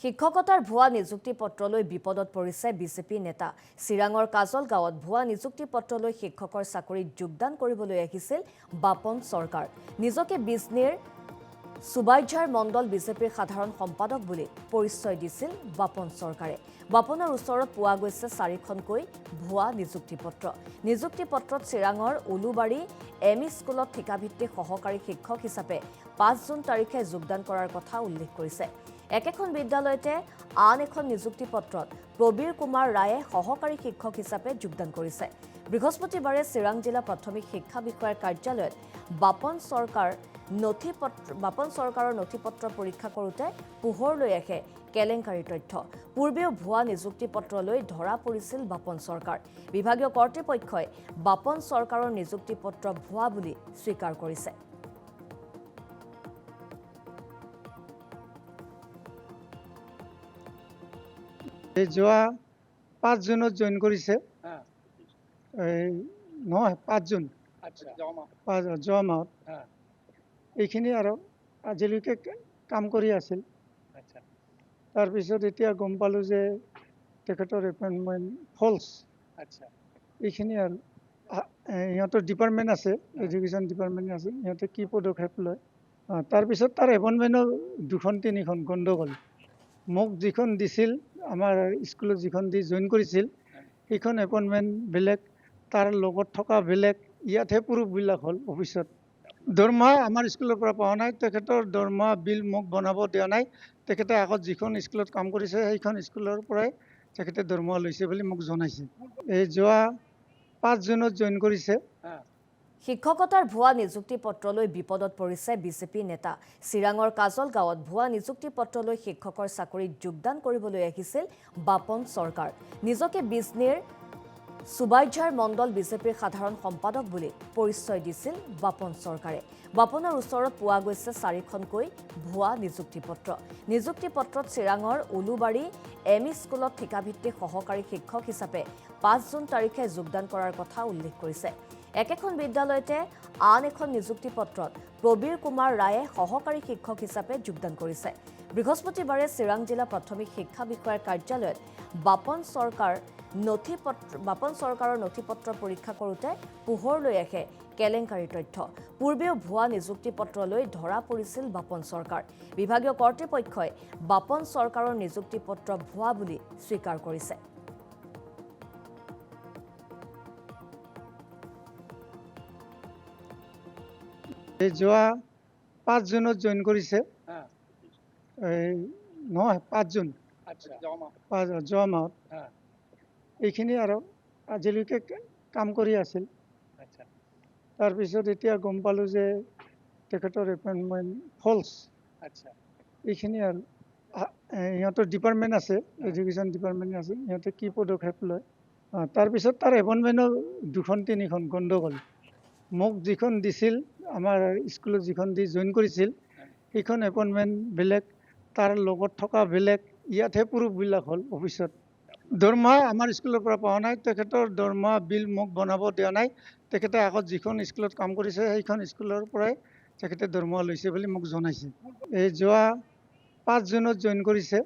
শিক্ষকতাৰ ভুৱা নিযুক্তি পত্ৰলৈ বিপদত পৰিছে বিজেপি নেতা। চিৰাঙৰ কাজল গাঁৱত ভুৱা নিযুক্তি পত্ৰলৈ শিক্ষকৰ চাকৰিত যোগদান কৰিবলৈ আহিছিল বাপন চৰকাৰ। নিজকে বিজনীৰ সুবাইঝাৰ মণ্ডল বিজেপিৰ সাধাৰণ সম্পাদক বুলি পৰিচয় দিছিল বাপন চৰকাৰে। বাপনৰ ওচৰত পোৱা গৈছে 4খনকৈ ভুৱা নিযুক্তি পত্ৰ। নিযুক্তি পত্ৰত চিৰাঙৰ উলুবাৰী এমই স্কুলত ঠিকাভিত্তিক সহকাৰী শিক্ষক হিচাপে 5 জুন তাৰিখে যোগদান কৰাৰ কথা উল্লেখ কৰিছে। একেখন বিদ্যালয়তে আন এখন নিযুক্তি পত্ৰত প্ৰবীৰ কুমাৰ ৰায়ে সহকাৰী শিক্ষক হিচাপে যোগদান কৰিছে। বৃহস্পতিবাৰে চিৰাং জিলা প্ৰাথমিক শিক্ষা বিষয়াৰ কাৰ্যালয়ত বাপন চৰকাৰৰ নথিপত্ৰ পৰীক্ষা কৰোঁতে পোহৰলৈ আহে কেলেংকাৰীৰ তথ্য। পূৰ্বেও ভুৱা নিযুক্তি পত্ৰলৈ ধৰা পৰিছিল বাপন চৰকাৰ। বিভাগীয় কৰ্তৃপক্ষই বাপন চৰকাৰৰ নিযুক্তি পত্ৰ ভুৱা বুলি স্বীকাৰ কৰিছে। যোৱা 5 জুনত জইন কৰিছে। নহয় 5 জুন যোৱা মাহত এইখিনি আৰু আজিলৈকে কাম কৰি আছিল। তাৰপিছত এতিয়া গম পালোঁ যে তেখেতৰ এপইণ্টমেণ্ট ফলছ। এইখিনি আৰু সিহঁতৰ ডিপাৰ্টমেণ্ট আছে, এডুকেশ্যন ডিপাৰ্টমেণ্ট আছে, সিহঁতে কি পদক্ষেপ লয়। তাৰপিছত তাৰ এপইণ্টমেণ্টৰ 2-3খন গণ্ডগোল। মোক যিখন দিছিল, আমাৰ স্কুলত যিখন দি জইন কৰিছিল, সেইখন এপইণ্টমেণ্ট বেলেগ, তাৰ লগত থকা বেলেগ। ইয়াতহে প্ৰুফবিলাক হ'ল অফিচত। দৰমহা আমাৰ স্কুলৰ পৰা পোৱা নাই। তেখেতৰ দৰমহা বিল মোক বনাব দিয়া নাই। তেখেতে আগত যিখন স্কুলত কাম কৰিছে সেইখন স্কুলৰ পৰাই তেখেতে দৰমহা লৈছে বুলি মোক জনাইছে। এই যোৱা 5 জুনত জইন কৰিছে। শিক্ষকতাৰ ভুৱা নিযুক্তি পত্ৰলৈ বিপদত পৰিছে বিজেপি নেতা। চিৰাঙৰ কাজল গাঁৱত ভুৱা নিযুক্তি পত্ৰলৈ শিক্ষকৰ চাকৰিত যোগদান কৰিবলৈ আহিছিল বাপন চৰকাৰ। নিজকে বিজনীৰ সুবাইঝাৰ মণ্ডল বিজেপিৰ সাধাৰণ সম্পাদক বুলি পৰিচয় দিছিল বাপন চৰকাৰে। বাপনৰ ওচৰত পোৱা গৈছে 4খনকৈ ভুৱা নিযুক্তি পত্ৰ। নিযুক্তি পত্ৰত চিৰাঙৰ উলুবাৰী এমই স্কুলত ঠিকাভিত্তিক সহকাৰী শিক্ষক হিচাপে 5 জুন তাৰিখে যোগদান কৰাৰ কথা উল্লেখ কৰিছে। একেখন বিদ্যালয়তে আন এখন নিযুক্তি পত্ৰত প্ৰবীৰ কুমাৰ ৰায়ে সহকাৰী শিক্ষক হিচাপে যোগদান কৰিছে। বৃহস্পতিবাৰে চিৰাং জিলা প্ৰাথমিক শিক্ষা বিষয়াৰ কাৰ্যালয়ত বাপন চৰকাৰৰ নথিপত্ৰ পৰীক্ষা কৰোঁতে পোহৰলৈ আহে কেলেংকাৰীৰ তথ্য। পূৰ্বেও ভুৱা নিযুক্তি পত্ৰলৈ ধৰা পৰিছিল বাপন চৰকাৰ। বিভাগীয় কৰ্তৃপক্ষই বাপন চৰকাৰৰ নিযুক্তি পত্ৰ ভুৱা বুলি স্বীকাৰ কৰিছে। যোৱা 5 জুনত জইন কৰিছে। নহয় 5 জুন যোৱা মাহত এইখিনি আৰু আজিলৈকে কাম কৰি আছিল। তাৰপিছত এতিয়া গম পালোঁ যে তেখেতৰ এপইণ্টমেণ্ট ফলছ। এইখিনি আৰু সিহঁতৰ ডিপাৰ্টমেণ্ট আছে, এডুকেশ্যন ডিপাৰ্টমেণ্ট আছে, সিহঁতে কি পদক্ষেপ লয়। তাৰপিছত তাৰ এপইণ্টমেণ্টৰ 2-3খন গণ্ডগোল। মোক যিখন দিছিল, আমাৰ স্কুলত যিখন দি জইন কৰিছিল, সেইখন এপইণ্টমেণ্ট বেলেগ, তাৰ লগত থকা বেলেগ। ইয়াতহে প্ৰুফবিলাক হ'ল অফিচত। দৰমহা আমাৰ স্কুলৰ পৰা পোৱা নাই। তেখেতৰ দৰমহা বিল মোক বনাব দিয়া নাই। তেখেতে আগত যিখন স্কুলত কাম কৰিছে সেইখন স্কুলৰ পৰাই তেখেতে দৰমহা লৈছে বুলি মোক জনাইছে। এই যোৱা 5 জুনত জইন কৰিছে।